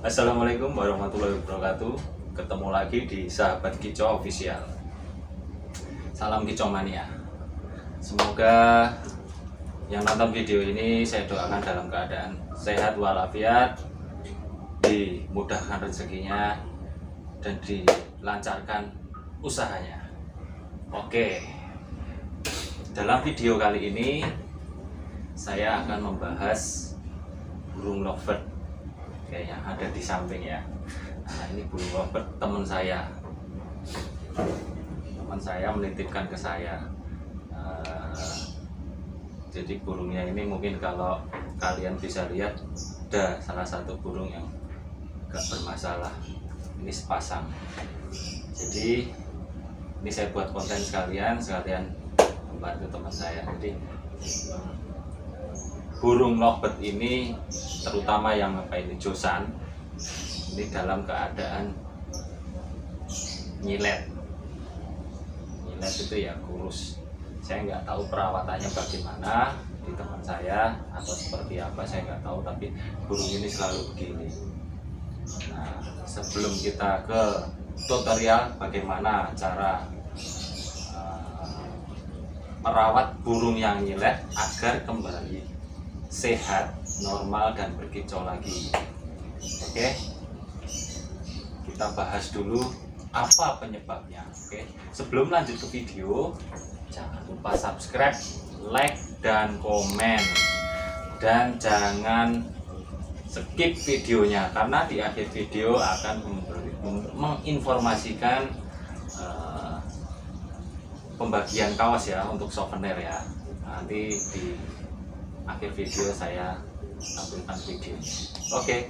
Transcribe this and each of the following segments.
Assalamualaikum warahmatullahi wabarakatuh. Ketemu lagi di Sahabat Kicau Official. Salam Kicau Mania. Semoga yang nonton video ini saya doakan dalam keadaan sehat walafiat, dimudahkan rezekinya dan dilancarkan usahanya. Oke. Dalam video kali ini saya akan membahas burung lovebird yang ada di samping ya. Nah, ini burung lovebird teman saya. Teman saya menitipkan ke saya. Jadi burungnya ini mungkin kalau kalian bisa lihat ada salah satu burung yang gak bermasalah. Ini sepasang. Jadi ini saya buat konten sekalian membantu teman saya. Jadi burung lovebird ini terutama yang ini josan ini dalam keadaan nyilet itu ya kurus. Saya nggak tahu perawatannya bagaimana di teman saya atau seperti apa, saya nggak tahu, tapi burung ini selalu begini. Nah, sebelum kita ke tutorial bagaimana cara merawat burung yang nyilet agar kembali sehat, normal, dan berkicau lagi. Oke, kita bahas dulu apa penyebabnya. Oke, sebelum lanjut ke video, jangan lupa subscribe, like, dan komen, dan jangan skip videonya karena di akhir video akan menginformasikan pembagian kaos ya untuk souvenir ya. Nanti di akhir video saya tampilkan video. Oke.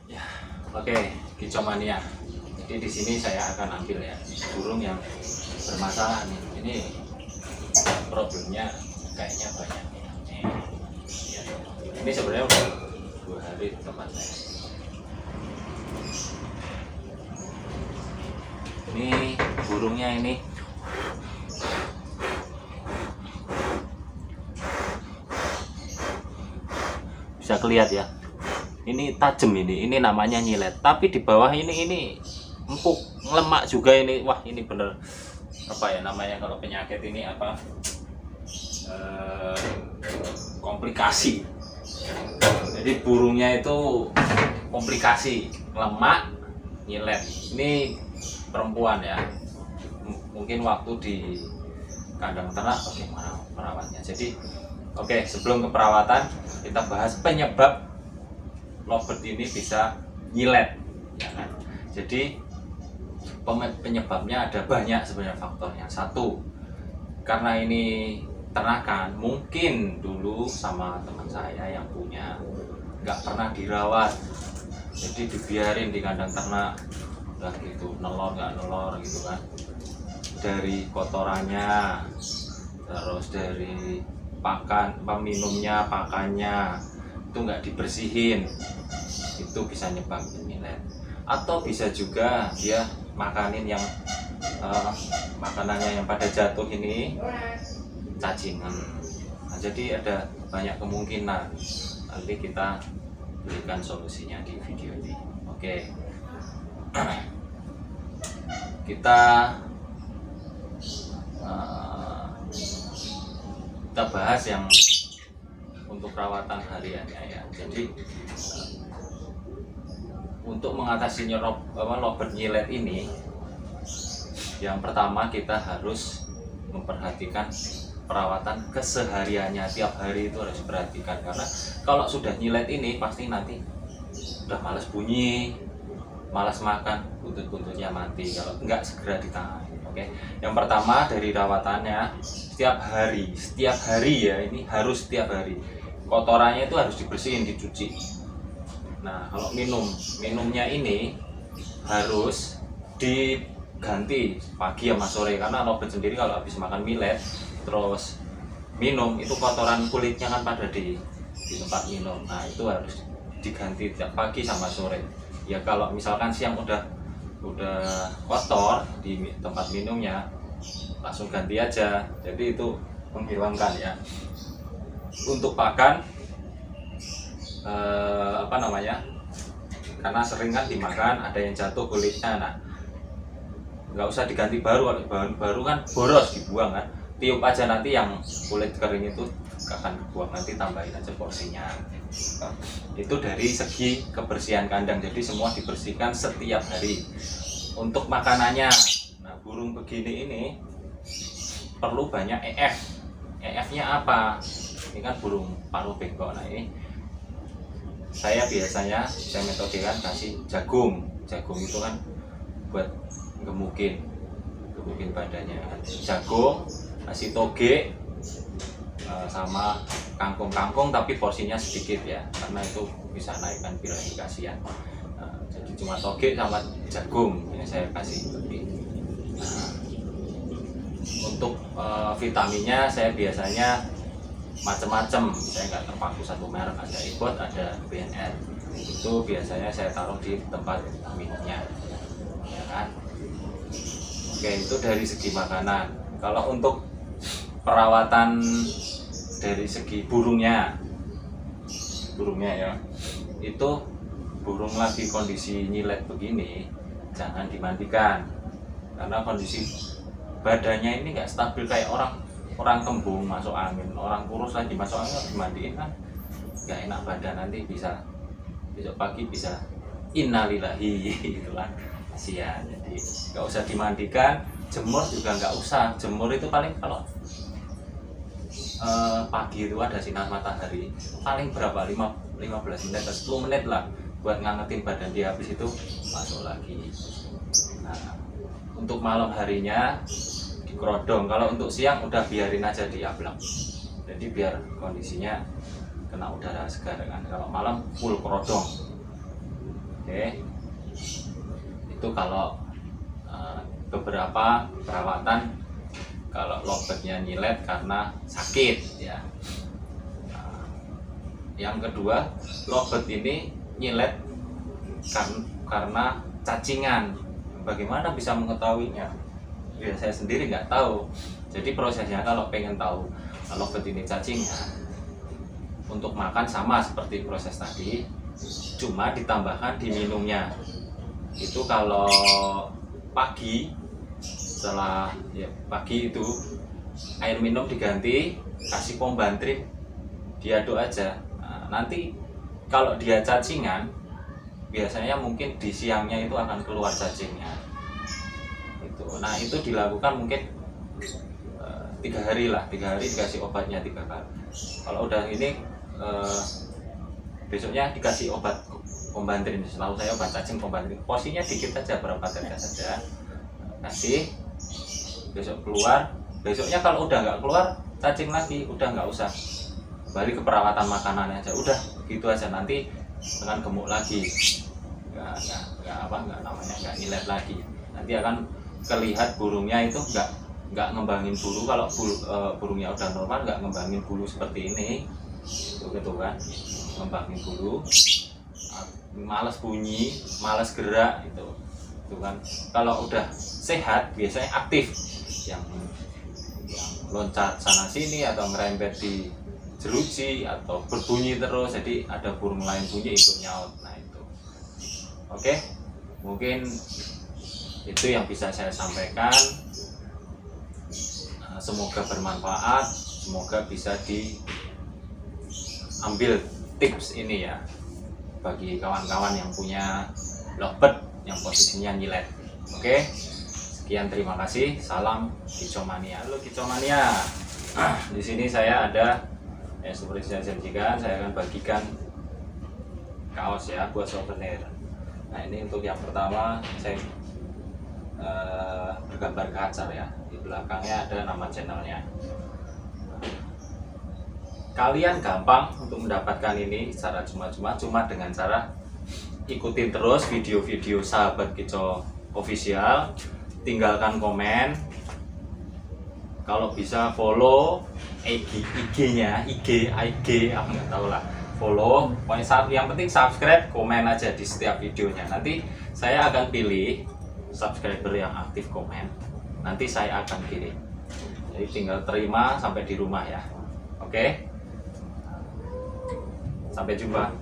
Ya, oke, Kicau Mania. Jadi di sini saya akan ambil ya burung yang bermasalah nih. Ini problemnya kayaknya banyak nih. Ya, ini sebenarnya udah 2 hari di tempat saya. Ini burungnya ini bisa kelihatan ya. Ini tajam ini namanya nyilet. Tapi di bawah ini empuk, lemak juga ini. Wah, ini bener apa ya namanya kalau penyakit ini apa, komplikasi. Jadi burungnya itu komplikasi, lemak, nyilet. Ini perempuan ya, mungkin waktu di kandang ternak bagaimana perawatnya. Jadi oke, sebelum ke perawatan kita bahas penyebab lovebird ini bisa nyilet ya kan? Jadi penyebabnya ada banyak sebenarnya faktornya. Satu, karena ini ternakan, mungkin dulu sama teman saya yang punya nggak pernah dirawat, jadi dibiarin di kandang ternak udah gitu, nelor nggak nelor gitu kan, dari kotorannya, terus dari minumnya, pakannya itu nggak dibersihin, itu bisa nyebabin nyilet. Atau bisa juga dia makanin yang makanannya yang pada jatuh ini cacingan. Nah, jadi ada banyak kemungkinan, nanti kita berikan solusinya di video ini. Oke. Kita bahas yang untuk perawatan hariannya ya. Jadi untuk mengatasi lovebird nyilet ini, yang pertama kita harus memperhatikan perawatan kesehariannya. Tiap hari itu harus diperhatikan, karena kalau sudah nyilet ini pasti nanti udah malas bunyi, malas makan, buntut-buntutnya mati kalau nggak segera ditangani. Oke, yang pertama dari rawatannya, setiap hari ya, ini harus setiap hari kotorannya itu harus dibersihin, dicuci. Nah, kalau minumnya ini harus diganti pagi sama sore, karena lovebird sendiri kalau habis makan millet terus minum itu kotoran kulitnya kan pada di tempat minum. Nah itu harus diganti tiap pagi sama sore. Ya kalau misalkan siang udah kotor di tempat minumnya, langsung ganti aja. Jadi itu menghilangkan ya. Untuk pakan apa namanya, karena sering kan dimakan ada yang jatuh kulitnya. Nah nggak usah diganti baru, baru kan boros dibuang kan, tiup aja nanti yang kulit kering itu akan dibuang, nanti tambahin aja porsinya. Itu dari segi kebersihan kandang, jadi semua dibersihkan setiap hari. Untuk makanannya, nah burung begini ini perlu banyak EF nya apa, ini kan burung paruh bengkok. Nah ini saya biasanya metode kan kasih jagung itu kan buat gemukin badannya. Jagung, kasih toge, sama kangkung tapi porsinya sedikit ya, karena itu bisa naikkan birahi kasihan. Jadi cuma toge sama jagung yang saya kasih. Nah, untuk vitaminnya saya biasanya macam-macam, saya nggak terpaku satu merek, ada Ibot, ada BNR. Itu biasanya saya taruh di tempat minumnya, ya kan. Oke, itu dari segi makanan. Kalau untuk perawatan dari segi burungnya ya, itu burung lagi kondisi nyilet begini jangan dimandikan, karena kondisi badannya ini nggak stabil kayak orang kembung masuk angin, orang kurus lagi masuk angin dimandiin kan nggak enak badan, nanti bisa besok pagi bisa innalillahi gitu kan, kasihan. Jadi nggak usah dimandikan. Jemur juga nggak usah, jemur itu paling kalau pagi itu ada sinar matahari paling berapa, 15 menit atau 10 menit lah buat ngangetin badan dia, habis itu masuk lagi. Nah untuk malam harinya dikerodong, kalau untuk siang udah biarin aja di ablak, jadi biar kondisinya kena udara segar kan. Kalau malam full kerodong. Oke, itu kalau beberapa perawatan kalau lovebird-nya nyilet karena sakit ya. Yang kedua, lovebird ini nyilet karena cacingan. Bagaimana bisa mengetahuinya? Ya saya sendiri nggak tahu. Jadi prosesnya kalau pengen tahu lovebird ini cacingan, untuk makan sama seperti proses tadi, cuma ditambahkan di minumnya. Itu kalau pagi, setelah ya pagi itu air minum diganti, kasih Pombantrin, diaduk aja. Nah, nanti kalau dia cacingan, biasanya mungkin di siangnya itu akan keluar cacingnya. Nah itu dilakukan mungkin 3 hari lah, 3 hari dikasih obatnya 3 kali. Kalau udah ini besoknya dikasih obat Pombantrin. Selalu saya obat cacing Pombantrin, porsinya dikit aja, berapa tetes saja kasih. Besok keluar, besoknya kalau udah nggak keluar cacing lagi, udah nggak usah, balik ke perawatan makanannya aja, udah gitu aja, nanti dengan gemuk lagi, nggak nyilet lagi, nanti akan kelihat burungnya itu nggak ngembangin bulu. Kalau burungnya udah normal nggak ngembangin bulu seperti ini, gitu kan, ngembangin bulu, malas bunyi, malas gerak itu kan. Kalau udah sehat biasanya aktif, yang loncat sana sini atau ngerempet di jeruji atau berbunyi terus, jadi ada burung lain bunyi ikut nyaut. Nah itu oke, mungkin itu yang bisa saya sampaikan. Semoga bermanfaat, semoga bisa diambil tips ini ya bagi kawan-kawan yang punya lovebird yang posisinya nyilet. Oke, sekian, terima kasih. Salam Kicomania. Halo Kicomania. Di sini saya ada seperti saya janjikan, saya akan bagikan kaos ya buat souvenir. Nah ini untuk yang pertama, saya bergambar kacar ya, di belakangnya ada nama channelnya. Kalian gampang untuk mendapatkan ini secara cuma dengan cara ikutin terus video-video sahabat Kico official, tinggalkan komen, kalau bisa follow IG-nya, IG, aku nggak tahu lah. Follow, pokoknya yang penting subscribe, komen aja di setiap videonya. Nanti saya akan pilih subscriber yang aktif komen. Nanti saya akan kirim. Jadi tinggal terima sampai di rumah ya. Oke? Sampai jumpa.